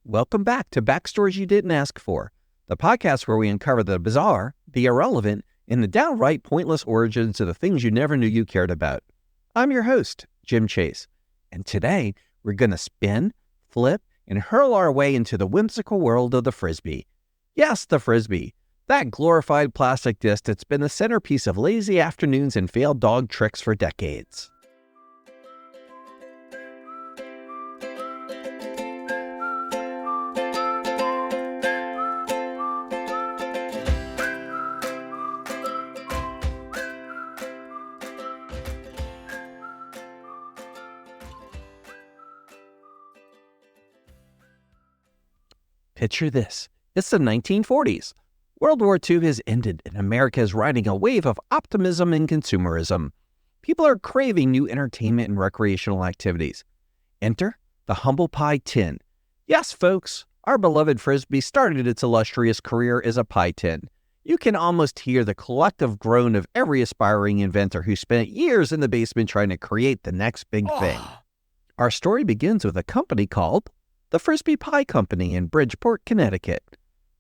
Welcome back to Backstories You Didn't Ask For, the podcast where we uncover the bizarre, the irrelevant, and the downright pointless origins of the things you never knew you cared about. I'm your host, Jim Chase, and today we're going to spin, flip, and hurl our way into the whimsical world of the Frisbee. Yes, the Frisbee, that glorified plastic disc that's been the centerpiece of lazy afternoons and failed dog tricks for decades. Picture this. It's the 1940s. World War II has ended and America is riding a wave of optimism and consumerism. People are craving new entertainment and recreational activities. Enter the humble pie tin. Yes, folks, our beloved Frisbee started its illustrious career as a pie tin. You can almost hear the collective groan of every aspiring inventor who spent years in the basement trying to create the next big thing. Our story begins with a company called the Frisbee Pie Company in Bridgeport, Connecticut.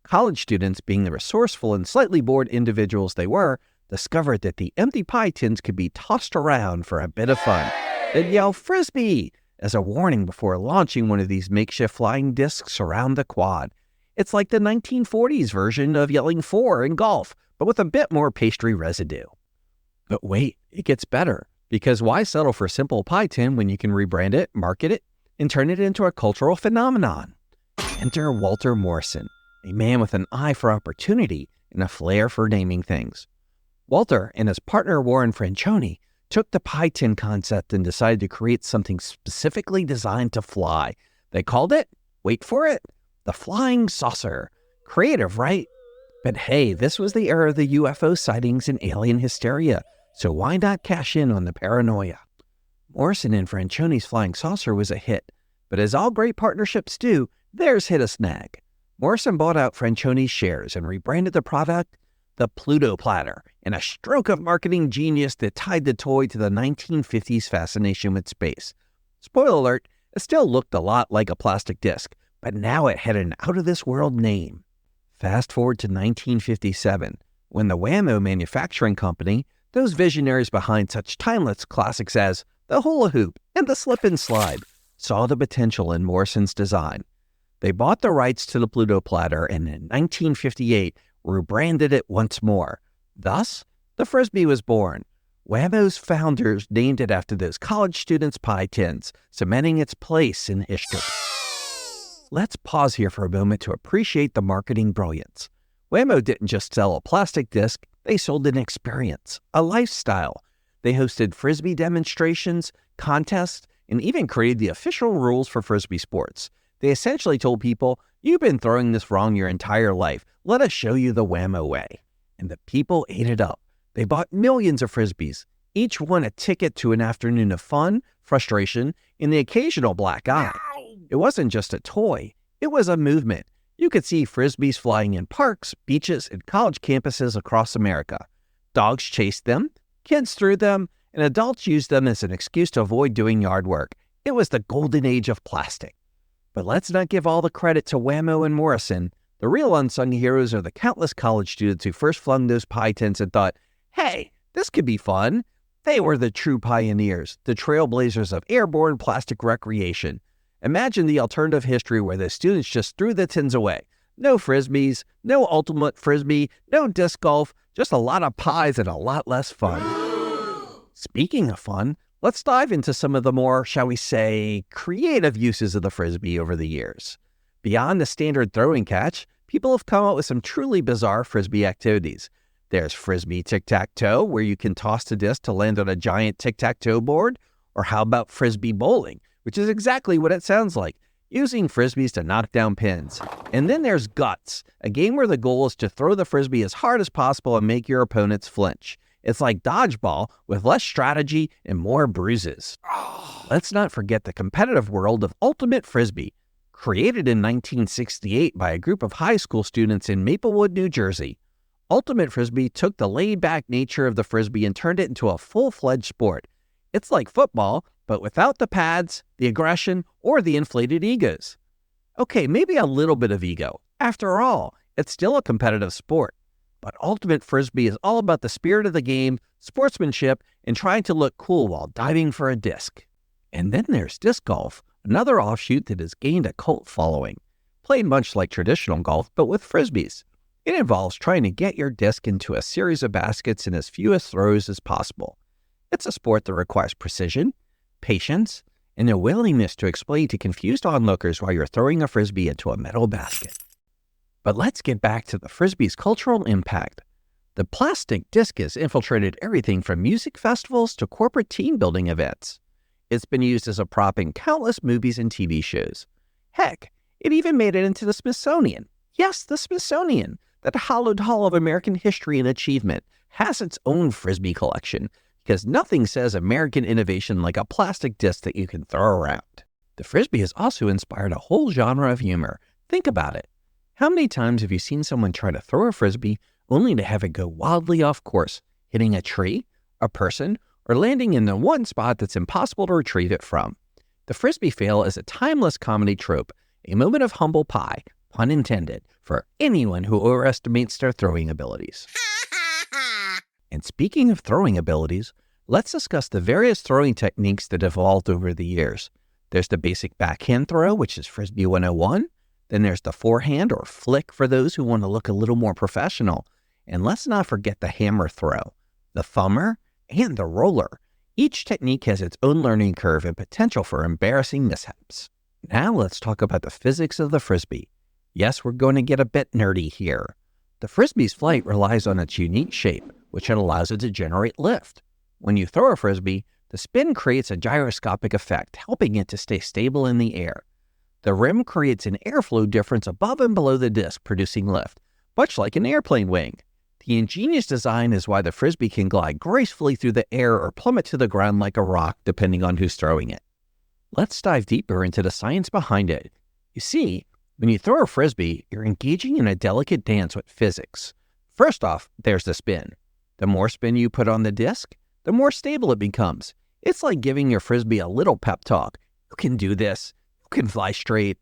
College students, being the resourceful and slightly bored individuals they were, discovered that the empty pie tins could be tossed around for a bit of fun. They'd yell "Frisbee" as a warning before launching one of these makeshift flying discs around the quad. It's like the 1940s version of yelling "four" in golf, but with a bit more pastry residue. But wait, it gets better, because why settle for a simple pie tin when you can rebrand it, market it, and turn it into a cultural phenomenon? Enter Walter Morrison, a man with an eye for opportunity and a flair for naming things. Walter and his partner Warren Franchoni took the pie tin concept and decided to create something specifically designed to fly. They called it, wait for it, the flying saucer. Creative, right? But hey, this was the era of the UFO sightings and alien hysteria, so why not cash in on the paranoia? Morrison and Franchoni's flying saucer was a hit, but as all great partnerships do, theirs hit a snag. Morrison bought out Franchoni's shares and rebranded the product the Pluto Platter, in a stroke of marketing genius that tied the toy to the 1950s fascination with space. Spoiler alert, it still looked a lot like a plastic disc, but now it had an out-of-this-world name. Fast forward to 1957, when the Whammo Manufacturing Company, those visionaries behind such timeless classics as the hula hoop and the slip and slide, saw the potential in Morrison's design. They bought the rights to the Pluto Platter and in 1958 rebranded it once more. Thus, the Frisbee was born. Whammo's founders named it after those college students' pie tins, cementing its place in history. Let's pause here for a moment to appreciate the marketing brilliance. Whammo didn't just sell a plastic disc, they sold an experience, a lifestyle. They hosted Frisbee demonstrations, contests, and even created the official rules for Frisbee sports. They essentially told people, you've been throwing this wrong your entire life. Let us show you the Whammo way. And the people ate it up. They bought millions of Frisbees, each one a ticket to an afternoon of fun, frustration, and the occasional black eye. It wasn't just a toy. It was a movement. You could see Frisbees flying in parks, beaches, and college campuses across America. Dogs chased them, kids threw them, and adults used them as an excuse to avoid doing yard work. It was the golden age of plastic. But let's not give all the credit to Whammo and Morrison. The real unsung heroes are the countless college students who first flung those pie tins and thought, hey, this could be fun. They were the true pioneers, the trailblazers of airborne plastic recreation. Imagine the alternative history where the students just threw the tins away. No Frisbees, no ultimate Frisbee, no disc golf, just a lot of pies and a lot less fun. Speaking of fun, let's dive into some of the more, shall we say, creative uses of the Frisbee over the years. Beyond the standard throwing catch, people have come up with some truly bizarre Frisbee activities. There's Frisbee tic-tac-toe, where you can toss the disc to land on a giant tic-tac-toe board. Or how about Frisbee bowling, which is exactly what it sounds like, using Frisbees to knock down pins. And then there's Guts, a game where the goal is to throw the Frisbee as hard as possible and make your opponents flinch. It's like dodgeball with less strategy and more bruises. Let's not forget the competitive world of Ultimate Frisbee, created in 1968 by a group of high school students in Maplewood, New Jersey. Ultimate Frisbee took the laid-back nature of the Frisbee and turned it into a full-fledged sport. It's like football, but without the pads, the aggression, or the inflated egos. Okay, maybe a little bit of ego. After all, it's still a competitive sport. But ultimate frisbee is all about the spirit of the game, sportsmanship, and trying to look cool while diving for a disc. And then there's disc golf, another offshoot that has gained a cult following. Played much like traditional golf, but with frisbees. It involves trying to get your disc into a series of baskets in as few throws as possible. It's a sport that requires precision, patience, and a willingness to explain to confused onlookers why you're throwing a frisbee into a metal basket. But let's get back to the frisbee's cultural impact. The plastic disc has infiltrated everything from music festivals to corporate team building events. It's been used as a prop in countless movies and TV shows. Heck, it even made it into the Smithsonian. Yes, the Smithsonian, that hallowed hall of American history and achievement, has its own frisbee collection, because nothing says American innovation like a plastic disc that you can throw around. The frisbee has also inspired a whole genre of humor. Think about it. How many times have you seen someone try to throw a frisbee only to have it go wildly off course, hitting a tree, a person, or landing in the one spot that's impossible to retrieve it from? The frisbee fail is a timeless comedy trope, a moment of humble pie, pun intended, for anyone who overestimates their throwing abilities. And speaking of throwing abilities, let's discuss the various throwing techniques that evolved over the years. There's the basic backhand throw, which is Frisbee 101. Then there's the forehand or flick for those who want to look a little more professional. And let's not forget the hammer throw, the thumber, and the roller. Each technique has its own learning curve and potential for embarrassing mishaps. Now let's talk about the physics of the frisbee. Yes, we're going to get a bit nerdy here. The frisbee's flight relies on its unique shape, which allows it to generate lift. When you throw a frisbee, the spin creates a gyroscopic effect, helping it to stay stable in the air. The rim creates an airflow difference above and below the disc, producing lift, much like an airplane wing. The ingenious design is why the frisbee can glide gracefully through the air or plummet to the ground like a rock, depending on who's throwing it. Let's dive deeper into the science behind it. You see, when you throw a frisbee, you're engaging in a delicate dance with physics. First off, there's the spin. The more spin you put on the disc, the more stable it becomes. It's like giving your frisbee a little pep talk. You can do this. You can fly straight.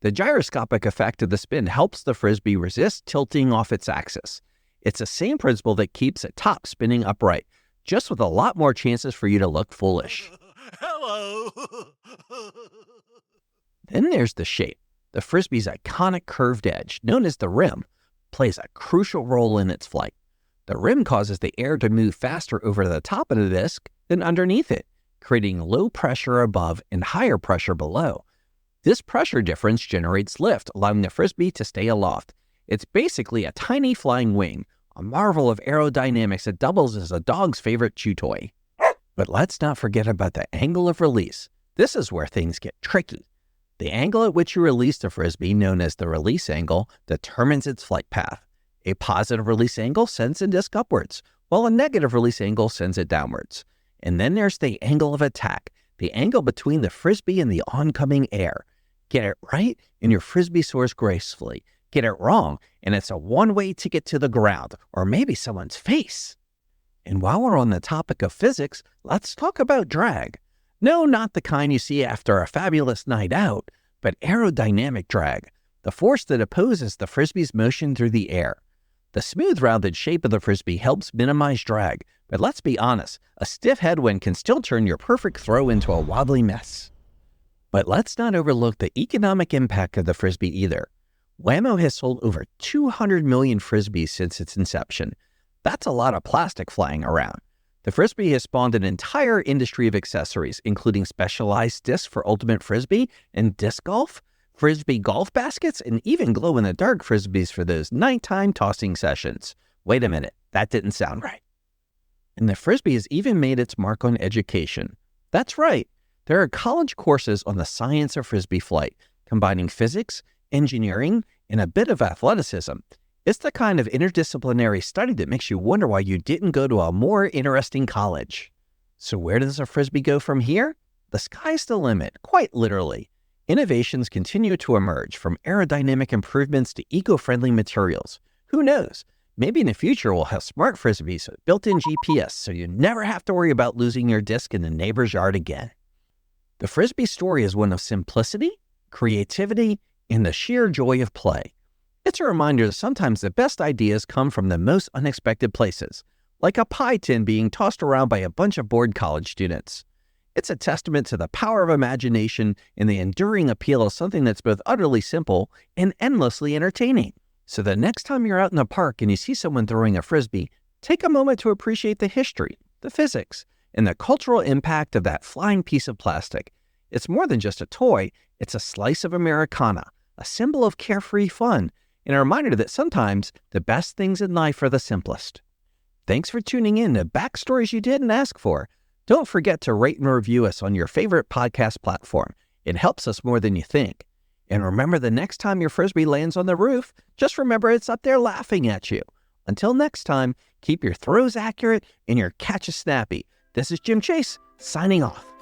The gyroscopic effect of the spin helps the frisbee resist tilting off its axis. It's the same principle that keeps it top spinning upright, just with a lot more chances for you to look foolish. Hello. Then there's the shape. The frisbee's iconic curved edge, known as the rim, plays a crucial role in its flight. The rim causes the air to move faster over the top of the disc than underneath it, creating low pressure above and higher pressure below. This pressure difference generates lift, allowing the frisbee to stay aloft. It's basically a tiny flying wing, a marvel of aerodynamics that doubles as a dog's favorite chew toy. But let's not forget about the angle of release. This is where things get tricky. The angle at which you release the frisbee, known as the release angle, determines its flight path. A positive release angle sends the disc upwards, while a negative release angle sends it downwards. And then there's the angle of attack, the angle between the frisbee and the oncoming air. Get it right, and your frisbee soars gracefully. Get it wrong, and it's a one-way ticket to the ground, or maybe someone's face. And while we're on the topic of physics, let's talk about drag. No, not the kind you see after a fabulous night out, but aerodynamic drag, the force that opposes the frisbee's motion through the air. The smooth, rounded shape of the frisbee helps minimize drag, but let's be honest, a stiff headwind can still turn your perfect throw into a wobbly mess. But let's not overlook the economic impact of the frisbee either. Whammo has sold over 200 million frisbees since its inception. That's a lot of plastic flying around. The frisbee has spawned an entire industry of accessories, including specialized discs for ultimate frisbee and disc golf, frisbee golf baskets, and even glow-in-the-dark frisbees for those nighttime tossing sessions. Wait a minute, that didn't sound right. And the frisbee has even made its mark on education. That's right, there are college courses on the science of frisbee flight, combining physics, engineering, and a bit of athleticism. It's the kind of interdisciplinary study that makes you wonder why you didn't go to a more interesting college. So where does a frisbee go from here? The sky's the limit, quite literally. Innovations continue to emerge, from aerodynamic improvements to eco-friendly materials. Who knows? Maybe in the future we'll have smart frisbees with built-in GPS, so you never have to worry about losing your disc in the neighbor's yard again. The frisbee story is one of simplicity, creativity, and the sheer joy of play. It's a reminder that sometimes the best ideas come from the most unexpected places, like a pie tin being tossed around by a bunch of bored college students. It's a testament to the power of imagination and the enduring appeal of something that's both utterly simple and endlessly entertaining. So the next time you're out in the park and you see someone throwing a frisbee, take a moment to appreciate the history, the physics, and the cultural impact of that flying piece of plastic. It's more than just a toy, it's a slice of Americana, a symbol of carefree fun, and a reminder that sometimes the best things in life are the simplest. Thanks for tuning in to Backstories You Didn't Ask For. Don't forget to rate and review us on your favorite podcast platform. It helps us more than you think. And remember, the next time your frisbee lands on the roof, just remember it's up there laughing at you. Until next time, keep your throws accurate and your catches snappy. This is Jim Chase, signing off.